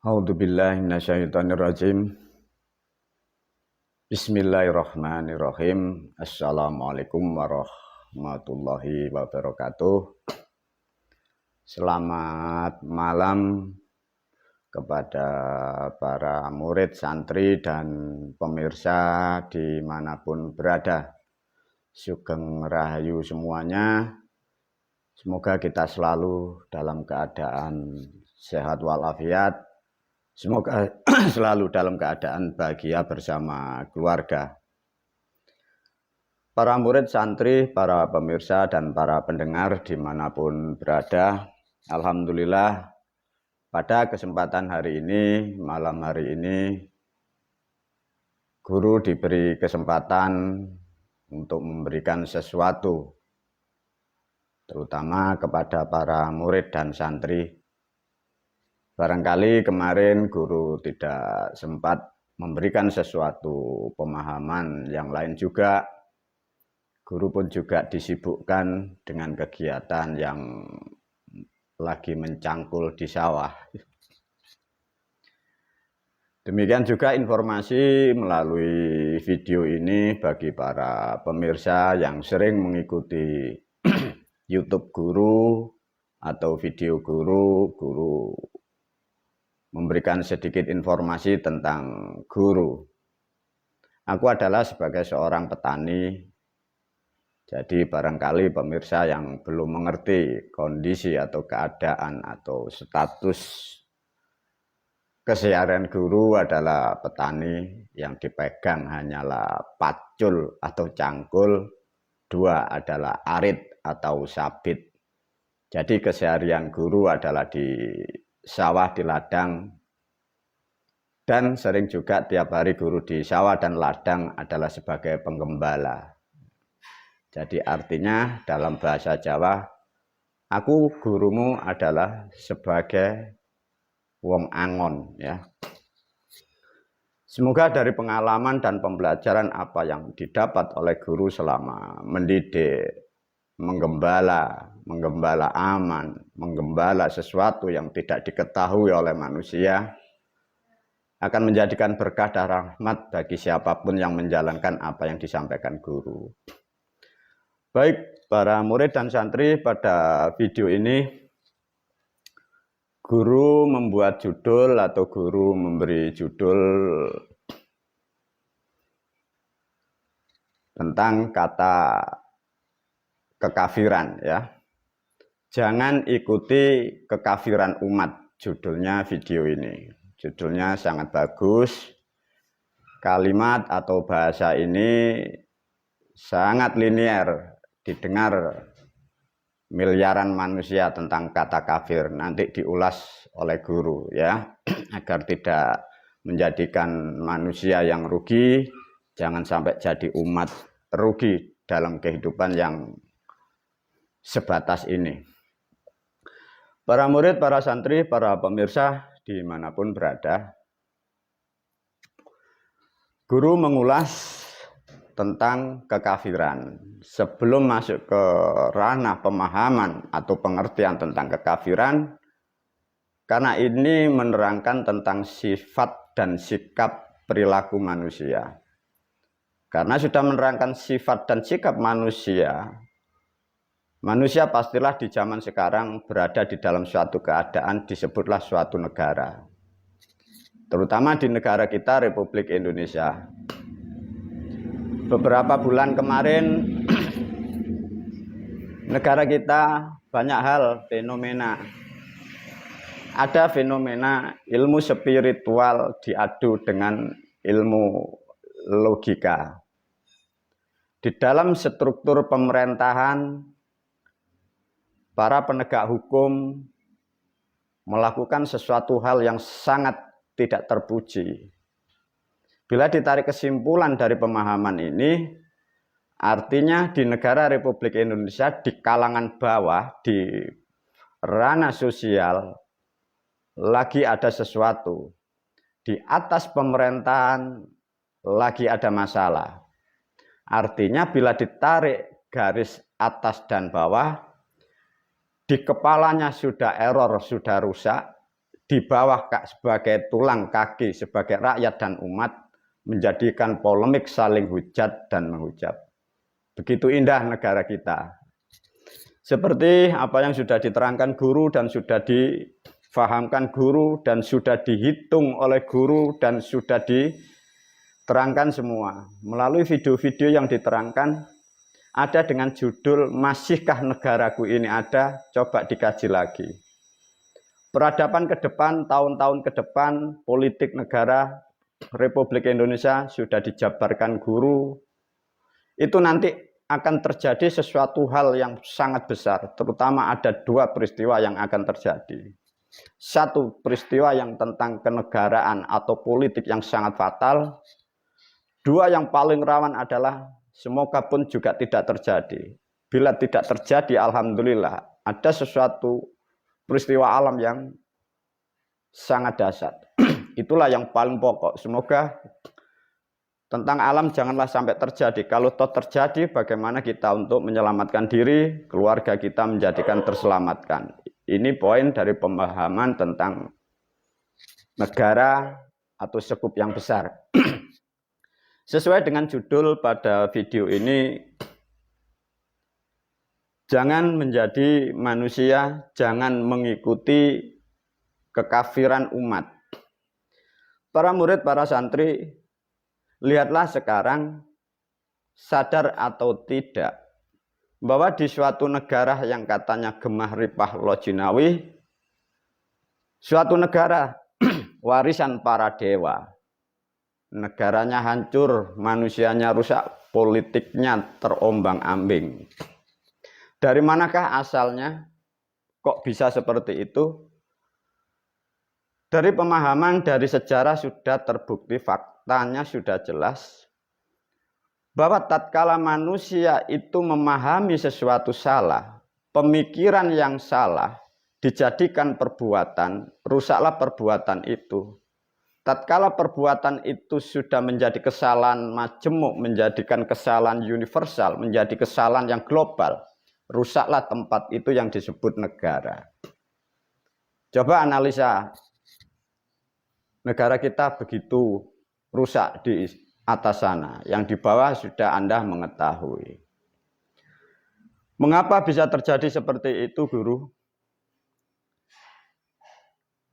A'udzubillahi minasyaitonirrajim. Bismillahirrahmanirrahim. Assalamualaikum warahmatullahi wabarakatuh. Selamat malam kepada para murid, santri, dan pemirsa dimanapun berada. Sugeng Rahayu semuanya. Semoga kita selalu dalam keadaan sehat walafiat. Semoga selalu dalam keadaan bahagia bersama keluarga. Para murid, santri, para pemirsa, dan para pendengar dimanapun berada, alhamdulillah pada kesempatan hari ini, malam hari ini, guru diberi kesempatan untuk memberikan sesuatu, terutama kepada para murid dan santri. Barangkali kemarin guru tidak sempat memberikan sesuatu pemahaman yang lain juga. Guru pun juga disibukkan dengan kegiatan yang lagi mencangkul di sawah. Demikian juga informasi melalui video ini bagi para pemirsa yang sering mengikuti YouTube guru atau video guru memberikan sedikit informasi tentang guru. Aku adalah sebagai seorang petani, jadi barangkali pemirsa yang belum mengerti kondisi atau keadaan atau status keseharian guru adalah petani yang dipegang hanyalah pacul atau cangkul, dua adalah arit atau sabit. Jadi keseharian guru adalah di sawah, di ladang, dan sering juga tiap hari guru di sawah dan ladang adalah sebagai penggembala. Jadi artinya dalam bahasa Jawa, aku gurumu adalah sebagai wong angon, ya. Semoga dari pengalaman dan pembelajaran apa yang didapat oleh guru selama mendidik, menggembala aman, menggembala sesuatu yang tidak diketahui oleh manusia, akan menjadikan berkah dan rahmat bagi siapapun yang menjalankan apa yang disampaikan guru. Baik, para murid dan santri, pada video ini guru membuat judul atau guru memberi judul tentang kata kekafiran, ya. Jangan ikuti kekafiran umat, judulnya video ini. Judulnya sangat bagus. Kalimat atau bahasa ini sangat linier, didengar miliaran manusia tentang kata kafir. Nanti diulas oleh guru, ya, agar tidak menjadikan manusia yang rugi, jangan sampai jadi umat rugi dalam kehidupan yang sebatas ini. Para murid, para santri, para pemirsa dimanapun berada, guru mengulas tentang kekafiran. Sebelum masuk ke ranah pemahaman atau pengertian tentang kekafiran, karena ini menerangkan tentang sifat dan sikap perilaku manusia. Karena sudah menerangkan sifat dan sikap manusia, manusia pastilah di zaman sekarang berada di dalam suatu keadaan disebutlah suatu negara. Terutama di negara kita, Republik Indonesia. Beberapa bulan kemarin, negara kita banyak hal fenomena. Ada fenomena ilmu spiritual diadu dengan ilmu logika. Di dalam struktur pemerintahan, para penegak hukum melakukan sesuatu hal yang sangat tidak terpuji. Bila ditarik kesimpulan dari pemahaman ini, artinya di negara Republik Indonesia, di kalangan bawah, di ranah sosial, lagi ada sesuatu. Di atas pemerintahan, lagi ada masalah. Artinya bila ditarik garis atas dan bawah, di kepalanya sudah error, sudah rusak, di bawah sebagai tulang kaki, sebagai rakyat dan umat, menjadikan polemik saling hujat dan menghujat. Begitu indah negara kita. Seperti apa yang sudah diterangkan guru dan sudah difahamkan guru dan sudah dihitung oleh guru dan sudah diterangkan semua. Melalui video-video yang diterangkan, ada dengan judul "Masihkah Negaraku Ini Ada?" Coba dikaji lagi. Peradaban ke depan, tahun-tahun ke depan, politik negara Republik Indonesia sudah dijabarkan guru. Itu nanti akan terjadi sesuatu hal yang sangat besar, terutama ada dua peristiwa yang akan terjadi. Satu peristiwa yang tentang kenegaraan atau politik yang sangat fatal. Dua yang paling rawan adalah semoga pun juga tidak terjadi. Bila tidak terjadi, alhamdulillah, ada sesuatu peristiwa alam yang sangat dahsyat. Itulah yang paling pokok. Semoga tentang alam janganlah sampai terjadi. Kalau toh terjadi, bagaimana kita untuk menyelamatkan diri, keluarga kita menjadikan terselamatkan. Ini poin dari pemahaman tentang negara atau sekup yang besar. Sesuai dengan judul pada video ini, jangan menjadi manusia, jangan mengikuti kekafiran umat. Para murid, para santri, lihatlah sekarang, sadar atau tidak, bahwa di suatu negara yang katanya gemah ripah lojinawi, suatu negara warisan para dewa, negaranya hancur, manusianya rusak, politiknya terombang-ambing. Dari manakah asalnya? Kok bisa seperti itu? Dari pemahaman, dari sejarah sudah terbukti, faktanya sudah jelas bahwa tatkala manusia itu memahami sesuatu salah, pemikiran yang salah dijadikan perbuatan, rusaklah perbuatan itu. Tatkala perbuatan itu sudah menjadi kesalahan majemuk, menjadikan kesalahan universal, menjadi kesalahan yang global, rusaklah tempat itu yang disebut negara. Coba analisa, negara kita begitu rusak di atas sana, yang di bawah sudah Anda mengetahui. Mengapa bisa terjadi seperti itu, guru?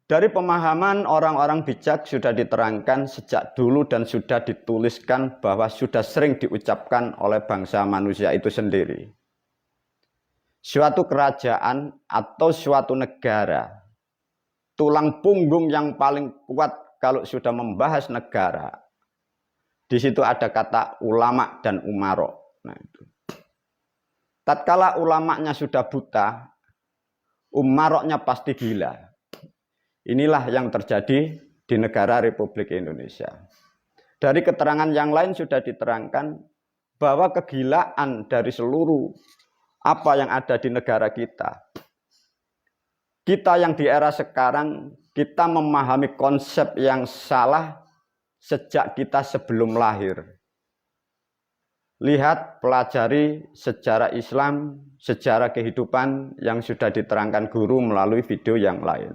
Dari pemahaman orang-orang bijak sudah diterangkan sejak dulu dan sudah dituliskan bahwa sudah sering diucapkan oleh bangsa manusia itu sendiri. Suatu kerajaan atau suatu negara, tulang punggung yang paling kuat kalau sudah membahas negara, di situ ada kata ulama dan umarok. Nah, itu. Tatkala ulamanya sudah buta, umaroknya pasti gila. Inilah yang terjadi di negara Republik Indonesia. Dari keterangan yang lain sudah diterangkan bahwa kegilaan dari seluruh apa yang ada di negara kita. Kita yang di era sekarang, kita memahami konsep yang salah sejak kita sebelum lahir. Lihat, pelajari sejarah Islam, sejarah kehidupan yang sudah diterangkan guru melalui video yang lain.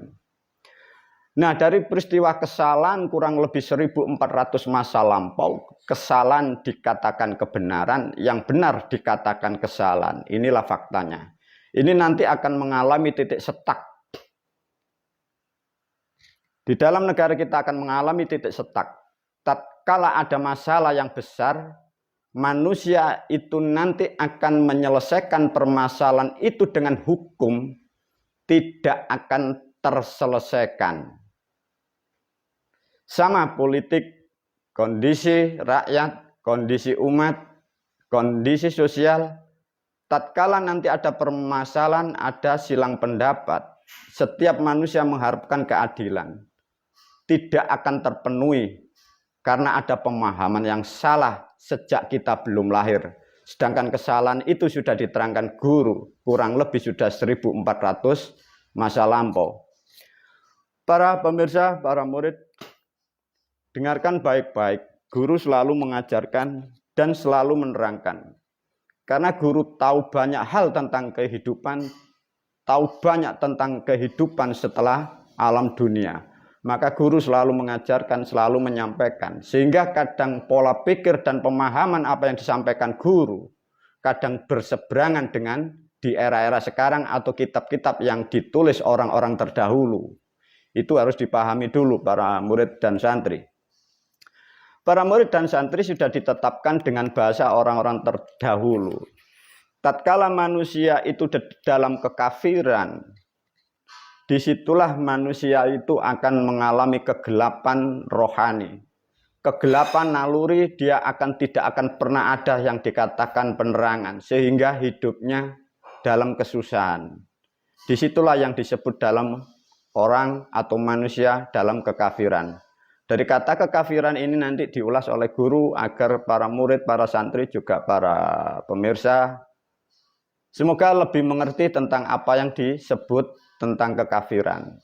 Nah, dari peristiwa kesalahan kurang lebih 1400 masa lampau, kesalahan dikatakan kebenaran, yang benar dikatakan kesalahan. Inilah faktanya. Ini nanti akan mengalami titik setak. Di dalam negara kita akan mengalami titik setak. Tatkala ada masalah yang besar, manusia itu nanti akan menyelesaikan permasalahan itu dengan hukum, tidak akan terselesaikan. Sama politik, kondisi rakyat, kondisi umat, kondisi sosial. Tatkala nanti ada permasalahan, ada silang pendapat, setiap manusia mengharapkan keadilan. Tidak akan terpenuhi karena ada pemahaman yang salah sejak kita belum lahir. Sedangkan kesalahan itu sudah diterangkan guru, kurang lebih sudah 1400 masa lampau. Para pemirsa, para murid, dengarkan baik-baik, guru selalu mengajarkan dan selalu menerangkan. Karena guru tahu banyak hal tentang kehidupan, tahu banyak tentang kehidupan setelah alam dunia. Maka guru selalu mengajarkan, selalu menyampaikan. Sehingga kadang pola pikir dan pemahaman apa yang disampaikan guru kadang berseberangan dengan di era-era sekarang atau kitab-kitab yang ditulis orang-orang terdahulu. Itu harus dipahami dulu para murid dan santri. Para murid dan santri sudah ditetapkan dengan bahasa orang-orang terdahulu. Tatkala manusia itu dalam kekafiran, disitulah manusia itu akan mengalami kegelapan rohani. Kegelapan naluri, dia tidak akan pernah ada yang dikatakan penerangan. Sehingga hidupnya dalam kesusahan. Disitulah yang disebut dalam orang atau manusia dalam kekafiran. Dari kata kekafiran ini nanti diulas oleh guru agar para murid, para santri, juga para pemirsa semoga lebih mengerti tentang apa yang disebut tentang kekafiran.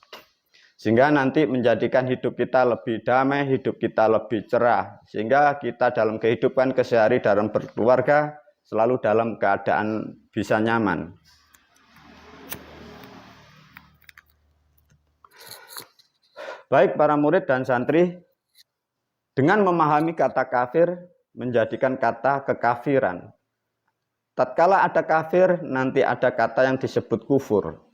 Sehingga nanti menjadikan hidup kita lebih damai, hidup kita lebih cerah. Sehingga kita dalam kehidupan kesehari dalam berkeluarga selalu dalam keadaan bisa nyaman. Baik para murid dan santri, dengan memahami kata kafir menjadikan kata kekafiran. Tatkala ada kafir, nanti ada kata yang disebut kufur.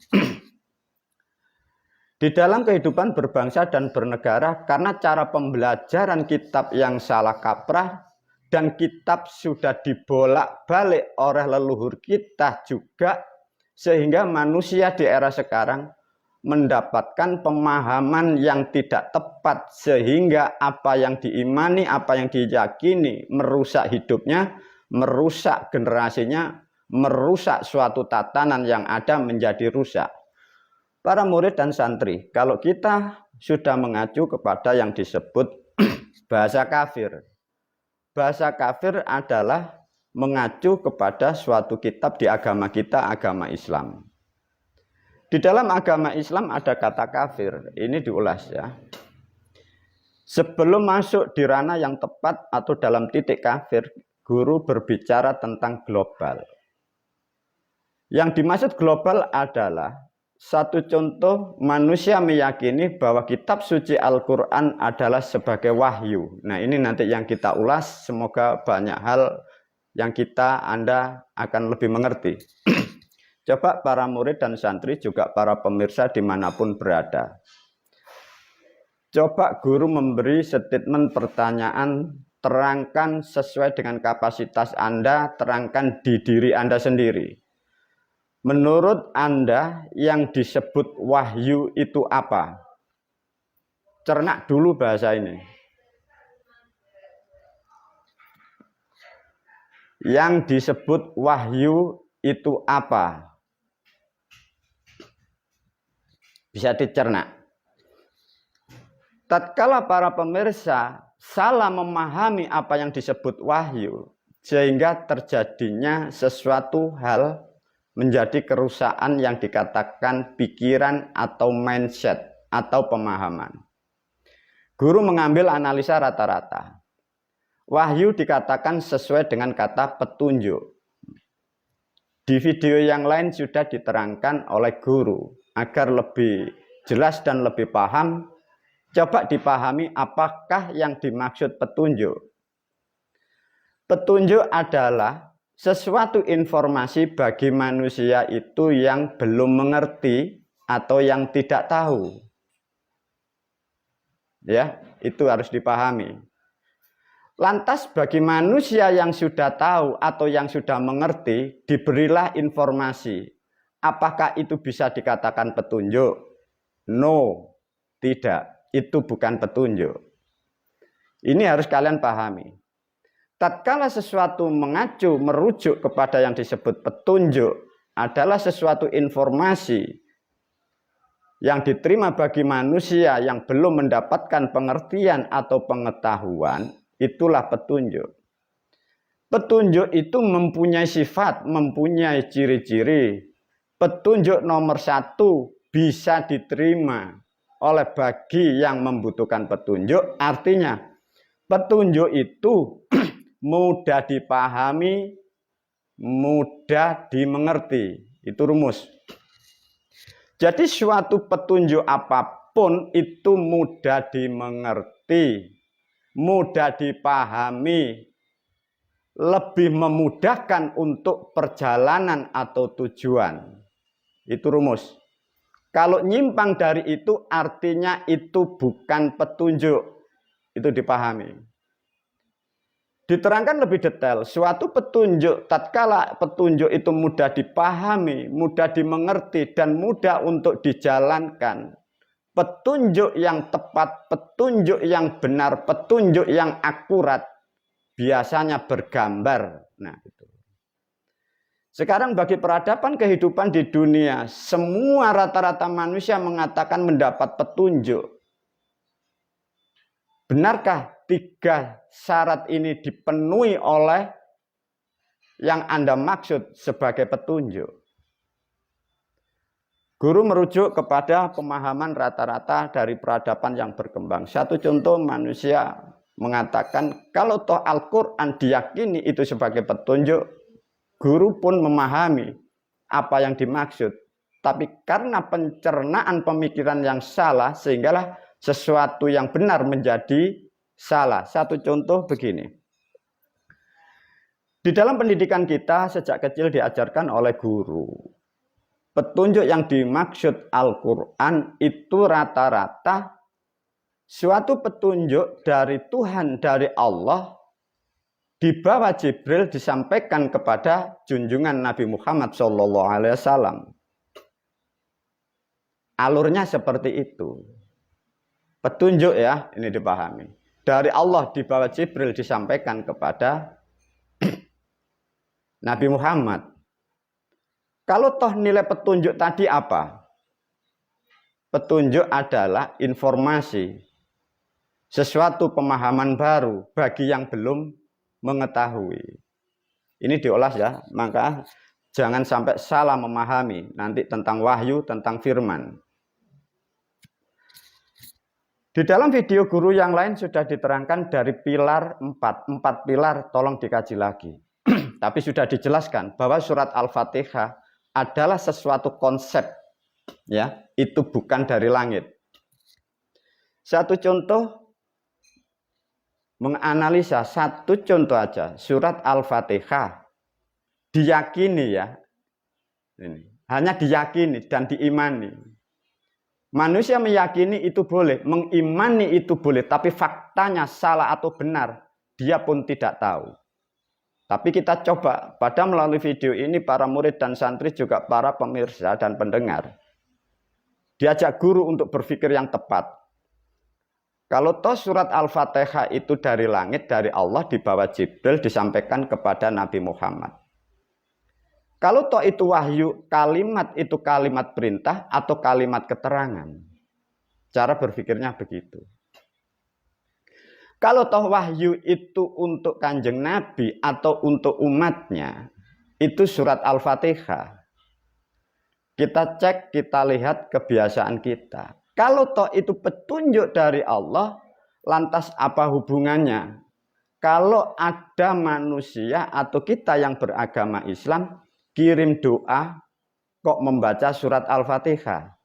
Di dalam kehidupan berbangsa dan bernegara, karena cara pembelajaran kitab yang salah kaprah, dan kitab sudah dibolak-balik oleh leluhur kita juga, sehingga manusia di era sekarang mendapatkan pemahaman yang tidak tepat, sehingga apa yang diimani, apa yang diyakini merusak hidupnya, merusak generasinya, merusak suatu tatanan yang ada menjadi rusak. Para murid dan santri, kalau kita sudah mengacu kepada yang disebut bahasa kafir. Bahasa kafir adalah mengacu kepada suatu kitab di agama kita, agama Islam. Di dalam agama Islam ada kata kafir, ini diulas ya. Sebelum masuk di ranah yang tepat atau dalam titik kafir, guru berbicara tentang global. Yang dimaksud global adalah satu contoh manusia meyakini bahwa kitab suci Al-Quran adalah sebagai wahyu. Nah ini nanti yang kita ulas, semoga banyak hal yang Anda akan lebih mengerti. Coba para murid dan santri juga para pemirsa dimanapun berada. Coba guru memberi statement pertanyaan, terangkan sesuai dengan kapasitas Anda, terangkan di diri Anda sendiri. Menurut Anda yang disebut wahyu itu apa? Cernak dulu bahasa ini. Yang disebut wahyu itu apa? Bisa dicerna. Tatkala para pemirsa salah memahami apa yang disebut wahyu, sehingga terjadinya sesuatu hal menjadi kerusakan yang dikatakan pikiran atau mindset atau pemahaman. Guru mengambil analisa rata-rata. Wahyu dikatakan sesuai dengan kata petunjuk. Di video yang lain sudah diterangkan oleh guru agar lebih jelas dan lebih paham. Coba dipahami apakah yang dimaksud petunjuk. Petunjuk adalah sesuatu informasi bagi manusia itu yang belum mengerti atau yang tidak tahu. Ya, itu harus dipahami. Lantas bagi manusia yang sudah tahu atau yang sudah mengerti, diberilah informasi. Apakah itu bisa dikatakan petunjuk? No, tidak. Itu bukan petunjuk. Ini harus kalian pahami. Tatkala sesuatu mengacu, merujuk kepada yang disebut petunjuk adalah sesuatu informasi yang diterima bagi manusia yang belum mendapatkan pengertian atau pengetahuan, itulah petunjuk. Petunjuk itu mempunyai sifat, mempunyai ciri-ciri. Petunjuk nomor satu bisa diterima oleh bagi yang membutuhkan petunjuk, artinya petunjuk itu mudah dipahami, mudah dimengerti. Itu rumus. Jadi suatu petunjuk apapun itu mudah dimengerti, mudah dipahami, lebih memudahkan untuk perjalanan atau tujuan. Itu rumus. Kalau nyimpang dari itu artinya itu bukan petunjuk. Itu dipahami. Diterangkan lebih detail, suatu petunjuk, tatkala petunjuk itu mudah dipahami, mudah dimengerti, dan mudah untuk dijalankan. Petunjuk yang tepat, petunjuk yang benar, petunjuk yang akurat, biasanya bergambar. Nah, itu. Sekarang bagi peradaban kehidupan di dunia, semua rata-rata manusia mengatakan mendapat petunjuk. Benarkah 3 syarat ini dipenuhi oleh yang Anda maksud sebagai petunjuk? Guru merujuk kepada pemahaman rata-rata dari peradaban yang berkembang. Satu contoh, manusia mengatakan kalau toh Al-Quran diyakini itu sebagai petunjuk, guru pun memahami apa yang dimaksud. Tapi karena pencernaan pemikiran yang salah, sehinggalah sesuatu yang benar menjadi salah. Satu contoh begini. Di dalam pendidikan kita sejak kecil diajarkan oleh guru. Petunjuk yang dimaksud Al-Quran itu rata-rata suatu petunjuk dari Tuhan, dari Allah, di bawah Jibril disampaikan kepada junjungan Nabi Muhammad SAW. Alurnya seperti itu. Petunjuk ya, ini dipahami. Dari Allah di bawah Jibril disampaikan kepada Nabi Muhammad. Kalau toh nilai petunjuk tadi apa? Petunjuk adalah informasi. Sesuatu pemahaman baru bagi yang belum mengetahui. Ini diolah ya, maka jangan sampai salah memahami nanti tentang wahyu, tentang firman. Di dalam video guru yang lain sudah diterangkan dari pilar 4 pilar, tolong dikaji lagi. Tapi sudah dijelaskan bahwa surat Al-Fatihah adalah sesuatu konsep, ya, itu bukan dari langit. Satu contoh, menganalisa satu contoh aja, surat Al-Fatihah diyakini ya, ini hanya diyakini dan diimani. Manusia meyakini itu boleh, mengimani itu boleh, tapi faktanya salah atau benar, dia pun tidak tahu. Tapi kita coba, pada melalui video ini, para murid dan santri juga para pemirsa dan pendengar, diajak guru untuk berpikir yang tepat. Kalau toh surat Al-Fatihah itu dari langit, dari Allah, di bawah Jibril, disampaikan kepada Nabi Muhammad. Kalau toh itu wahyu, kalimat itu kalimat perintah atau kalimat keterangan. Cara berpikirnya begitu. Kalau toh wahyu itu untuk kanjeng Nabi atau untuk umatnya, itu surat Al-Fatihah. Kita cek, kita lihat kebiasaan kita. Kalau toh itu petunjuk dari Allah, lantas apa hubungannya? Kalau ada manusia atau kita yang beragama Islam, kirim doa, kok membaca surat Al-Fatihah.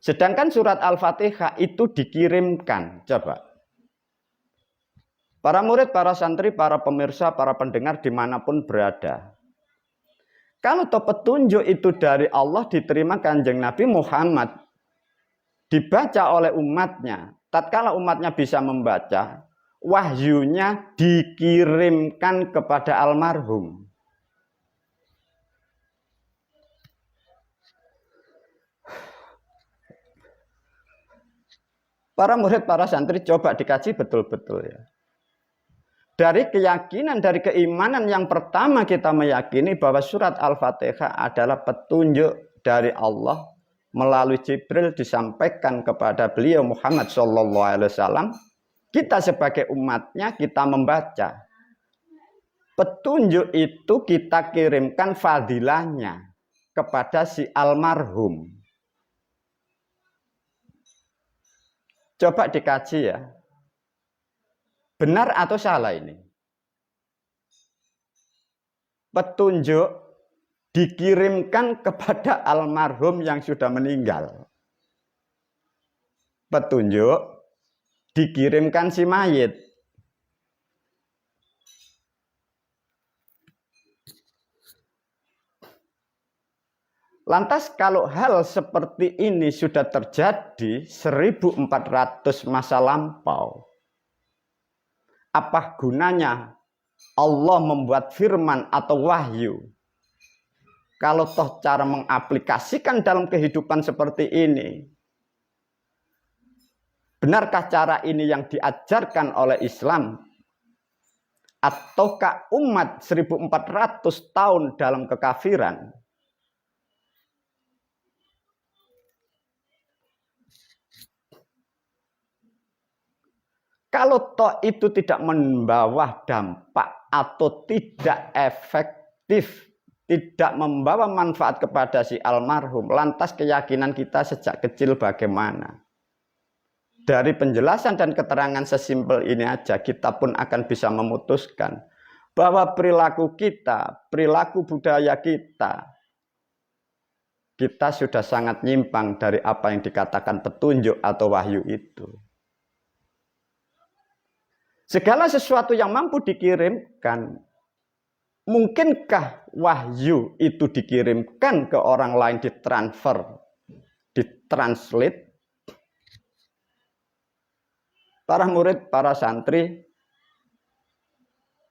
Sedangkan surat Al-Fatihah itu dikirimkan. Coba. Para murid, para santri, para pemirsa, para pendengar dimanapun berada. Kalau toh petunjuk itu dari Allah diterima kanjeng Nabi Muhammad, dibaca oleh umatnya, tatkala umatnya bisa membaca, wahyunya dikirimkan kepada almarhum. Para murid, para santri coba dikaji betul-betul ya. Dari keyakinan, dari keimanan yang pertama kita meyakini bahwa surat Al-Fatihah adalah petunjuk dari Allah melalui Jibril disampaikan kepada beliau Muhammad SAW. Kita sebagai umatnya kita membaca. Petunjuk itu kita kirimkan fadilahnya kepada si almarhum. Coba dikaji ya. Benar atau salah ini? Petunjuk dikirimkan kepada almarhum yang sudah meninggal. petunjuk dikirimkan si mayit. Lantas kalau hal seperti ini sudah terjadi 1400 masa lampau, apa gunanya Allah membuat firman atau wahyu? Kalau toh cara mengaplikasikan dalam kehidupan seperti ini, benarkah cara ini yang diajarkan oleh Islam? Ataukah umat 1400 tahun dalam kekafiran? Kalau toh itu tidak membawa dampak atau tidak efektif, tidak membawa manfaat kepada si almarhum, lantas keyakinan kita sejak kecil bagaimana? Dari penjelasan dan keterangan sesimpel ini aja, kita pun akan bisa memutuskan bahwa perilaku kita, perilaku budaya kita sudah sangat nyimpang dari apa yang dikatakan petunjuk atau wahyu itu. Segala sesuatu yang mampu dikirimkan, mungkinkah wahyu itu dikirimkan ke orang lain, ditransfer, ditranslate? Para murid, para santri,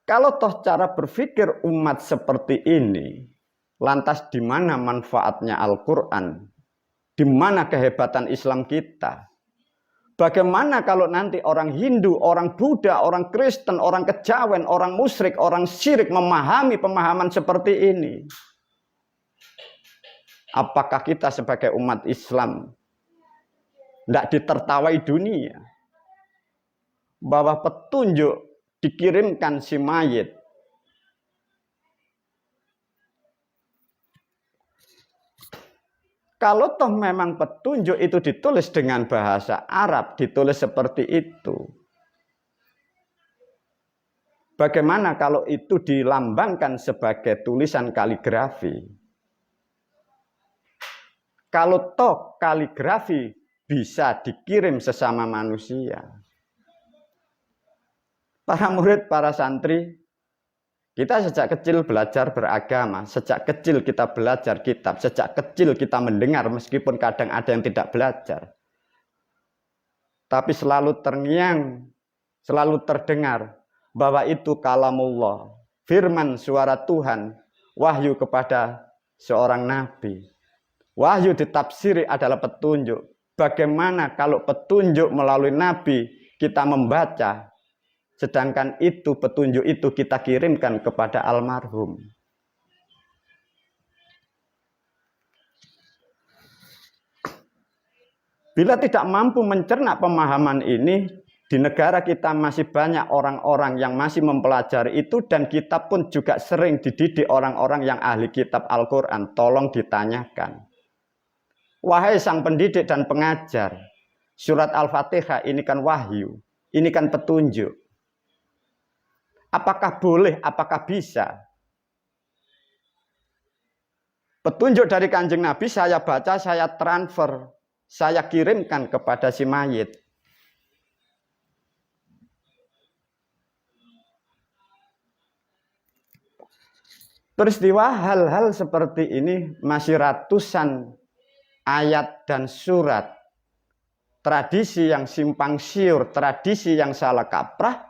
kalau toh cara berpikir umat seperti ini, lantas di mana manfaatnya Al-Quran? Di mana kehebatan Islam kita? Bagaimana kalau nanti orang Hindu, orang Buddha, orang Kristen, orang kejawen, orang musyrik, orang syirik memahami pemahaman seperti ini? Apakah kita sebagai umat Islam tidak ditertawai dunia bahwa petunjuk dikirimkan si mayit? Kalau toh memang petunjuk itu ditulis dengan bahasa Arab, ditulis seperti itu, bagaimana kalau itu dilambangkan sebagai tulisan kaligrafi? Kalau toh kaligrafi bisa dikirim sesama manusia. Para murid, para santri, kita sejak kecil belajar beragama, sejak kecil kita belajar kitab, sejak kecil kita mendengar meskipun kadang ada yang tidak belajar. Tapi selalu terngiang, selalu terdengar bahwa itu kalamullah, firman suara Tuhan, wahyu kepada seorang nabi. Wahyu ditafsiri adalah petunjuk. Bagaimana kalau petunjuk melalui nabi kita membaca, sedangkan itu petunjuk itu kita kirimkan kepada almarhum? Bila tidak mampu mencerna pemahaman ini, di negara kita masih banyak orang-orang yang masih mempelajari itu, dan kita pun juga sering dididik orang-orang yang ahli kitab Al-Quran. Tolong ditanyakan, wahai sang pendidik dan pengajar, surat Al-Fatihah ini kan wahyu, ini kan petunjuk. Apakah boleh, apakah bisa? Petunjuk dari Kanjeng Nabi saya baca, saya transfer, saya kirimkan kepada si mayit. Peristiwa hal-hal seperti ini masih ratusan ayat dan surat. Tradisi yang simpang siur, tradisi yang salah kaprah,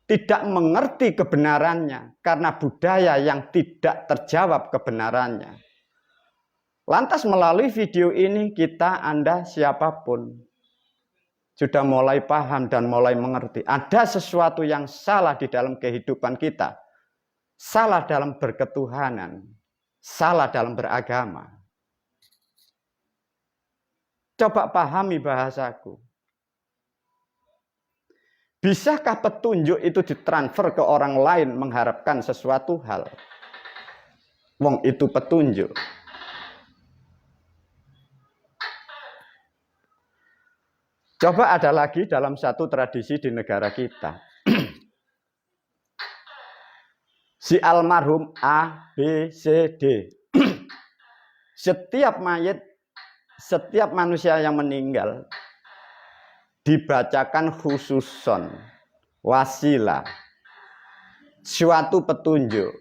tidak mengerti kebenarannya karena budaya yang tidak terjawab kebenarannya. Lantas melalui video ini kita, Anda, siapapun sudah mulai paham dan mulai mengerti ada sesuatu yang salah di dalam kehidupan kita. Salah dalam berketuhanan, salah dalam beragama. Coba pahami bahasaku. Bisakah petunjuk itu ditransfer ke orang lain mengharapkan sesuatu hal? Wong itu petunjuk. Coba ada lagi dalam satu tradisi di negara kita. Si almarhum A, B, C, D. Setiap mayit, setiap manusia yang meninggal, dibacakan khususon, wasilah, suatu petunjuk.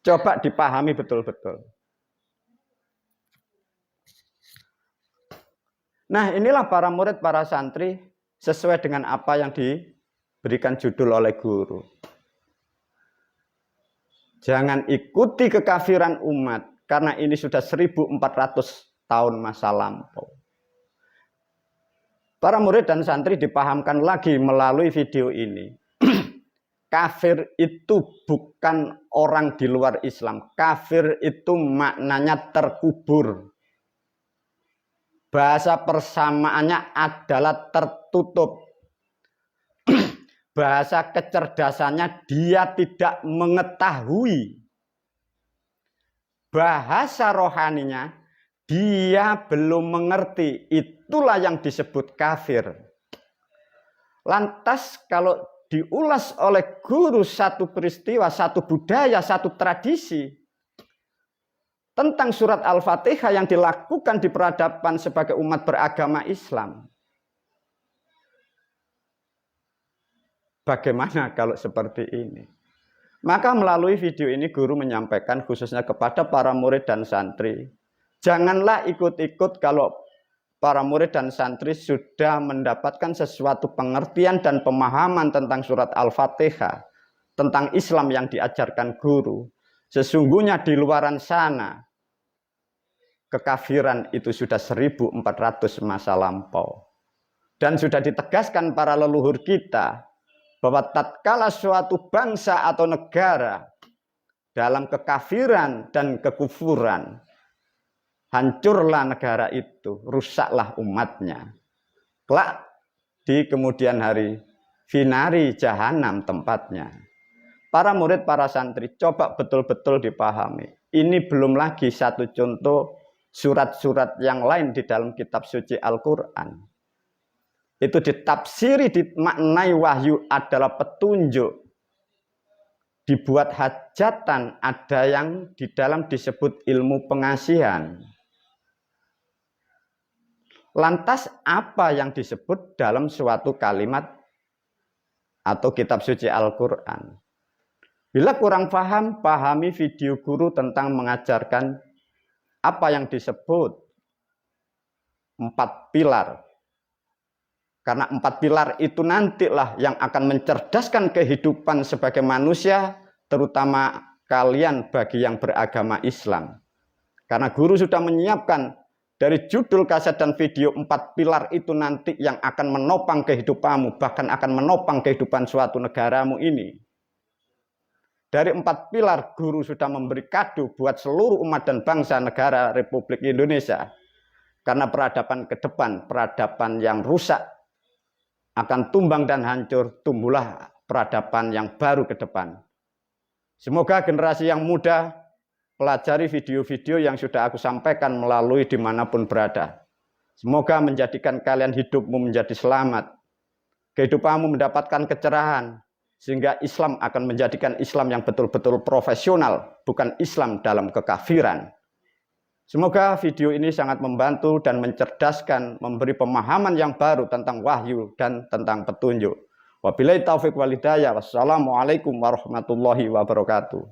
Coba dipahami betul-betul. Nah, inilah para murid, para santri sesuai dengan apa yang diberikan judul oleh guru. Jangan ikuti kekafiran umat, karena ini sudah 1400 tahun masa lampau. Para murid dan santri dipahamkan lagi melalui video ini. Kafir itu bukan orang di luar Islam. Kafir itu maknanya terkubur. Bahasa persamaannya adalah tertutup. Bahasa kecerdasannya dia tidak mengetahui. Bahasa rohaninya dia belum mengerti. Itulah yang disebut kafir. Lantas kalau diulas oleh guru satu peristiwa, satu budaya, satu tradisi tentang surat Al-Fatihah yang dilakukan di peradaban sebagai umat beragama Islam. Bagaimana kalau seperti ini? Maka melalui video ini guru menyampaikan khususnya kepada para murid dan santri. Janganlah ikut-ikut kalau para murid dan santri sudah mendapatkan sesuatu pengertian dan pemahaman tentang surat Al-Fatihah. Tentang Islam yang diajarkan guru. Sesungguhnya di luaran sana, kekafiran itu sudah 1400 masa lampau. Dan sudah ditegaskan para leluhur kita, bahwa tatkala suatu bangsa atau negara dalam kekafiran dan kekufuran, hancurlah negara itu, rusaklah umatnya. Kelak di kemudian hari, finari jahanam tempatnya. Para murid, para santri, coba betul-betul dipahami. Ini belum lagi satu contoh surat-surat yang lain di dalam kitab suci Al-Quran. Itu ditafsiri, dimaknai wahyu adalah petunjuk. Dibuat hajatan, ada yang di dalam disebut ilmu pengasihan. Lantas apa yang disebut dalam suatu kalimat atau kitab suci Al-Quran? Bila kurang paham, pahami video guru tentang mengajarkan apa yang disebut 4 pilar. Karena 4 pilar itu nantilah yang akan mencerdaskan kehidupan sebagai manusia, terutama kalian bagi yang beragama Islam. Karena guru sudah menyiapkan dari judul kaset dan video 4 pilar itu nanti yang akan menopang kehidupanmu, bahkan akan menopang kehidupan suatu negaramu ini. Dari 4 pilar guru sudah memberi kado buat seluruh umat dan bangsa negara Republik Indonesia. Karena peradaban ke depan, peradaban yang rusak, akan tumbang dan hancur, tumbuhlah peradaban yang baru ke depan. Semoga generasi yang muda pelajari video-video yang sudah aku sampaikan melalui dimanapun berada. Semoga menjadikan kalian hidupmu menjadi selamat. Kehidupanmu mendapatkan kecerahan. Sehingga Islam akan menjadikan Islam yang betul-betul profesional. Bukan Islam dalam kekafiran. Semoga video ini sangat membantu dan mencerdaskan, memberi pemahaman yang baru tentang wahyu dan tentang petunjuk. Wabillahi taufiq wal hidayah. Wassalamualaikum warahmatullahi wabarakatuh.